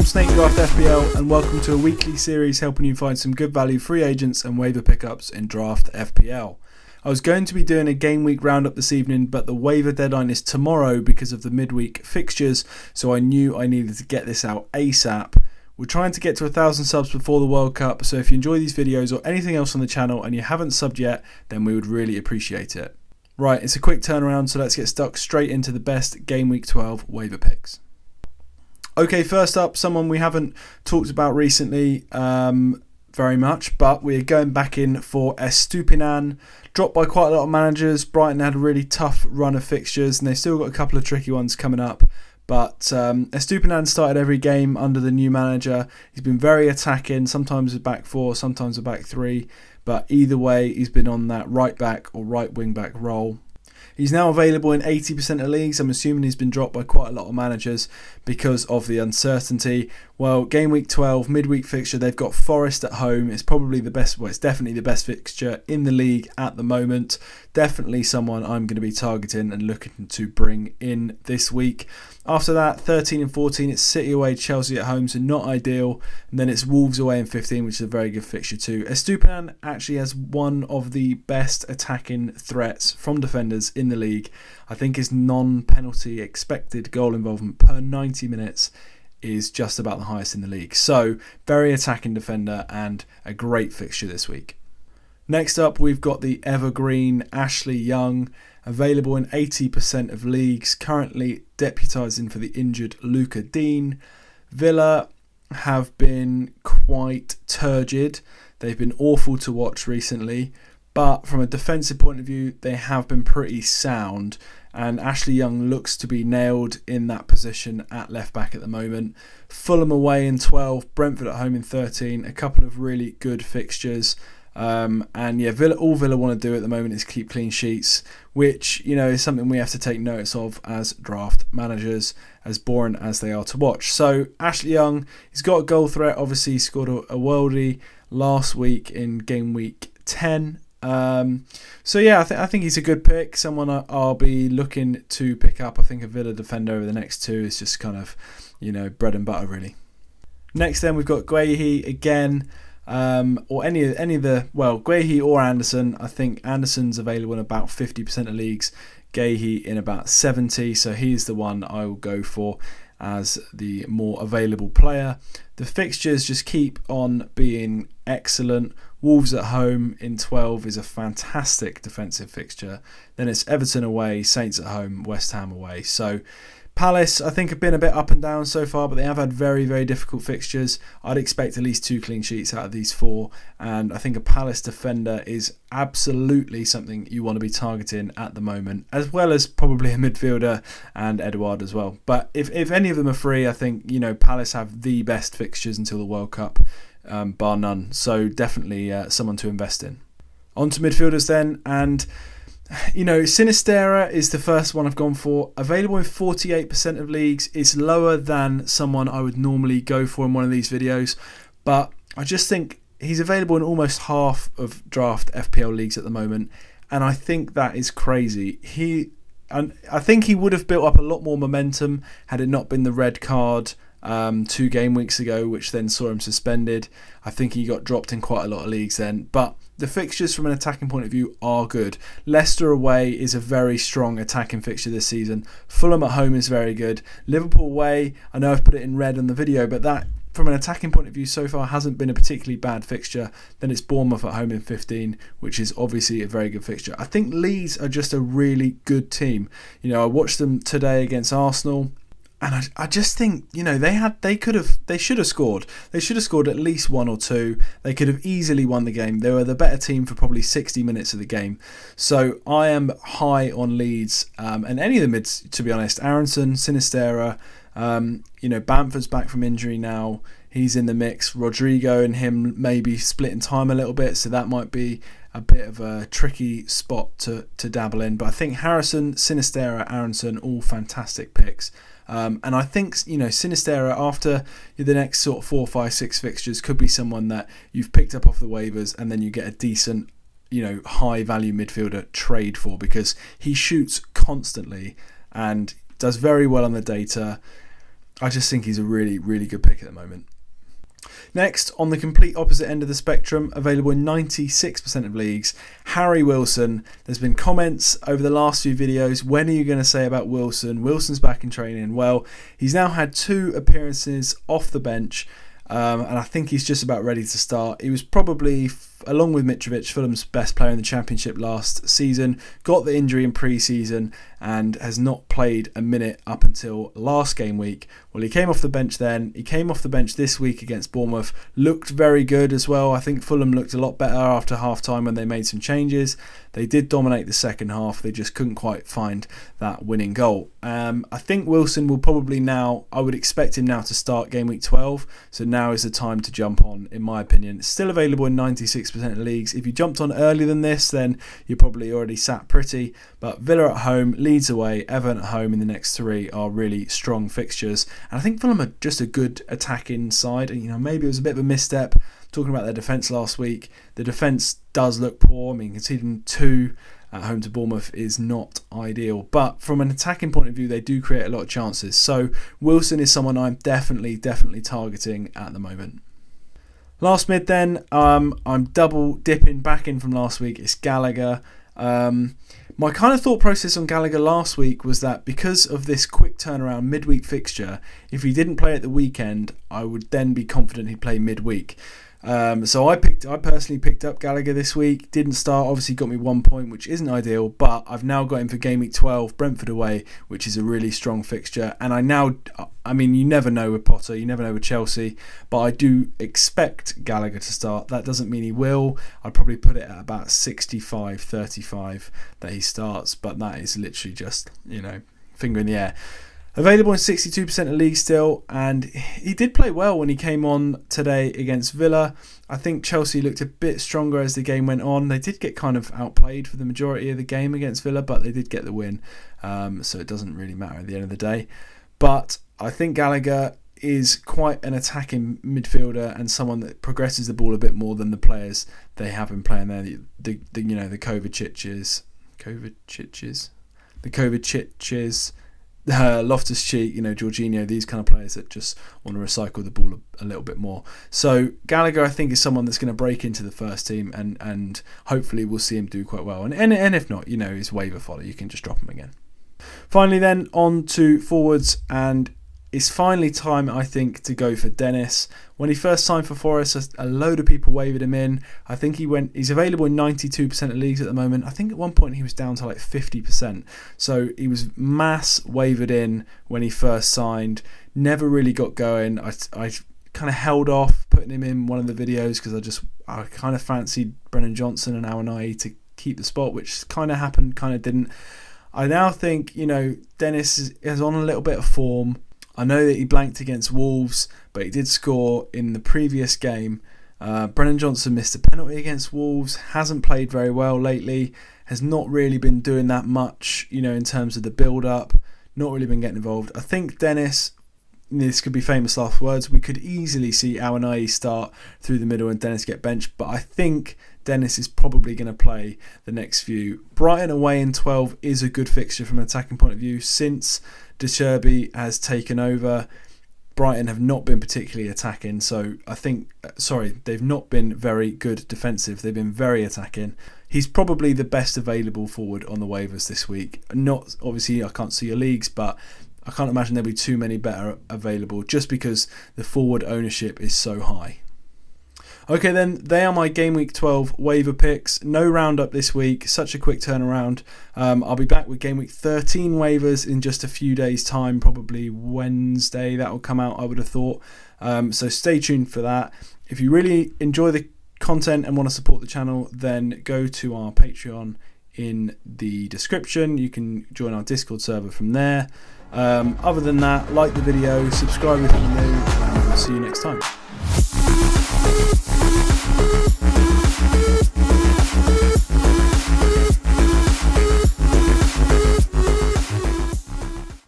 from Snake Draft FPL and welcome to a weekly series helping you find some good value free agents and waiver pickups in Draft FPL. I was going to be doing a game week roundup this evening, but the waiver deadline is tomorrow because of the midweek fixtures, so I knew I needed to get this out ASAP. We're trying to get to 1,000 subs before the World Cup, so if you enjoy these videos or anything else on the channel and you haven't subbed yet, then we would really appreciate it. Right, it's a quick turnaround, so let's get stuck straight into the best Game Week 12 waiver picks. Okay, first up, someone we haven't talked about recently very much, but we're going back in for Estupinan. Dropped by quite a lot of managers. Brighton had a really tough run of fixtures, and they've still got a couple of tricky ones coming up. But Estupinan started every game under the new manager. He's been very attacking, sometimes a back four, sometimes a back three. But either way, he's been on that right back or right wing back role. He's now available in 80% of leagues. I'm assuming he's been dropped by quite a lot of managers because of the uncertainty. Well, game week 12, midweek fixture, they've got Forest at home. It's probably the best, well, it's definitely the best fixture in the league at the moment. Definitely someone I'm going to be targeting and looking to bring in this week. After that, 13 and 14, it's City away, Chelsea at home, so not ideal. And then it's Wolves away in 15, which is a very good fixture too. Estupinan actually has one of the best attacking threats from defenders in the league. I think his non-penalty expected goal involvement per 90 minutes is just about the highest in the league. So, very attacking defender and a great fixture this week. Next up, we've got the evergreen Ashley Young, available in 80% of leagues, currently deputising for the injured Luca Dean. Villa have been quite turgid. They've been awful to watch recently, but from a defensive point of view, they have been pretty sound. And Ashley Young looks to be nailed in that position at left back at the moment. Fulham away in 12, Brentford at home in 13, a couple of really good fixtures. And yeah, all Villa want to do at the moment is keep clean sheets, which, you know, is something we have to take notice of as draft managers, as boring as they are to watch. So Ashley Young, he's got a goal threat. Obviously, he scored a worldie last week in game week 10. So yeah, I think he's a good pick. Someone I'll be looking to pick up. I think a Villa defender over the next two is just kind of, you know, bread and butter really. Next, then we've got Guehi again. Or any of the, well, Guehi or Anderson. I think Anderson's available in about 50% of leagues, Guehi in about 70%, so he's the one I will go for as the more available player. The fixtures just keep on being excellent. Wolves at home in 12 is a fantastic defensive fixture. Then it's Everton away, Saints at home, West Ham away. So Palace, I think, have been a bit up and down so far, but they have had very, very difficult fixtures. I'd expect at least 2 clean sheets out of these 4, and I think a Palace defender is absolutely something you want to be targeting at the moment, as well as probably a midfielder and Edouard as well. But if any of them are free, I think, you know, Palace have the best fixtures until the World Cup, bar none. So definitely someone to invest in. On to midfielders then, and you know, Sinisterra is the first one I've gone for. Available in 48% of leagues. It's lower than someone I would normally go for in one of these videos, but I just think he's available in almost half of draft FPL leagues at the moment, and I think that is crazy. I think he would have built up a lot more momentum had it not been the red card 2 game weeks ago, which then saw him suspended. I think he got dropped in quite a lot of leagues then, but the fixtures from an attacking point of view are good. Leicester away is a very strong attacking fixture this season. Fulham at home is very good. Liverpool away, I know I've put it in red on the video, but that from an attacking point of view so far hasn't been a particularly bad fixture. Then it's Bournemouth at home in 15, which is obviously a very good fixture. I think Leeds are just a really good team. You know, I watched them today against Arsenal, and I just think, you know, they should have scored. They should have scored at least 1 or 2. They could have easily won the game. They were the better team for probably 60 minutes of the game. So I am high on Leeds, and any of the mids, to be honest. Aronson, Sinisterra, you know, Bamford's back from injury now. He's in the mix. Rodrigo and him maybe splitting time a little bit, so that might be a bit of a tricky spot to dabble in. But I think Harrison, Sinisterra, Aronson, all fantastic picks. And I think, you know, Sinisterra, after the next sort of 4, 5, 6 fixtures, could be someone that you've picked up off the waivers and then you get a decent, you know, high value midfielder trade for, because he shoots constantly and does very well on the data. I just think he's a really, really good pick at the moment. Next, on the complete opposite end of the spectrum, available in 96% of leagues, Harry Wilson. There's been comments over the last few videos, when are you going to say about Wilson? Wilson's back in training. Well, he's now had 2 appearances off the bench, and I think he's just about ready to start. He was probably, along with Mitrovic, Fulham's best player in the Championship last season, got the injury in pre-season and has not played a minute up until last game week. Well, he came off the bench then. He came off the bench this week against Bournemouth. Looked very good as well. I think Fulham looked a lot better after half-time when they made some changes. They did dominate the second half. They just couldn't quite find that winning goal. I think Wilson will probably now, I would expect him now to start game week 12. So now is the time to jump on, in my opinion. It's still available in 96% of leagues. If you jumped on earlier than this, then you're probably already sat pretty. But Villa at home, Leeds away, Everton at home in the next 3 are really strong fixtures. And I think Fulham are just a good attacking side. And, maybe it was a bit of a misstep talking about their defence last week. The defence does look poor. I mean, conceding 2 at home to Bournemouth is not ideal. But from an attacking point of view, they do create a lot of chances. So Wilson is someone I'm definitely targeting at the moment. Last mid then, I'm double dipping back in from last week. It's Gallagher. My kind of thought process on Gallagher last week was that because of this quick turnaround midweek fixture, if he didn't play at the weekend, I would then be confident he'd play midweek. So I personally picked up Gallagher this week. Didn't start, obviously got me 1 point, which isn't ideal, but I've now got him for game week 12, Brentford away, which is a really strong fixture. And you never know with Potter, you never know with Chelsea, but I do expect Gallagher to start. That doesn't mean he will. I'd probably put it at about 65-35 that he starts, but that is literally just, finger in the air. Available in 62% of leagues still, and he did play well when he came on today against Villa. I think Chelsea looked a bit stronger as the game went on. They did get kind of outplayed for the majority of the game against Villa, but they did get the win, so it doesn't really matter at the end of the day. But I think Gallagher is quite an attacking midfielder and someone that progresses the ball a bit more than the players they have been playing there. The Kovacic, Loftus-Cheek, Jorginho, these kind of players that just want to recycle the ball a little bit more. So Gallagher, I think, is someone that's going to break into the first team, and hopefully we'll see him do quite well. And if not, he's waiver fodder. You can just drop him again. Finally then, on to forwards, and it's finally time, I think, to go for Dennis. When he first signed for Forest, a load of people wavered him in. I think he's available in 92% of leagues at the moment. I think at one point he was down to like 50%. So he was mass wavered in when he first signed. Never really got going. I kind of held off putting him in one of the videos because I kind of fancied Brennan Johnson and Awoniyi to keep the spot, which kind of happened, kind of didn't. I now think, Dennis is on a little bit of form. I know that he blanked against Wolves, but he did score in the previous game. Brennan Johnson missed a penalty against Wolves, hasn't played very well lately, has not really been doing that much, in terms of the build-up, not really been getting involved. I think Dennis, this could be famous last words, we could easily see Awoniyi start through the middle and Dennis get benched, but I think Dennis is probably going to play the next few. Brighton away in 12 is a good fixture from an attacking point of view. Since De Zerbi has taken over, Brighton have not been particularly attacking, so they've not been very good defensive. They've been very attacking. He's probably the best available forward on the waivers this week. Not obviously, I can't see your leagues, but I can't imagine there'll be too many better available just because the forward ownership is so high. Okay then, they are my Game Week 12 waiver picks. No roundup this week, such a quick turnaround. I'll be back with Game Week 13 waivers in just a few days' time, probably Wednesday that will come out, I would have thought. So stay tuned for that. If you really enjoy the content and want to support the channel, then go to our Patreon in the description. You can join our Discord server from there. Other than that, like the video, subscribe if you're new, and we'll see you next time.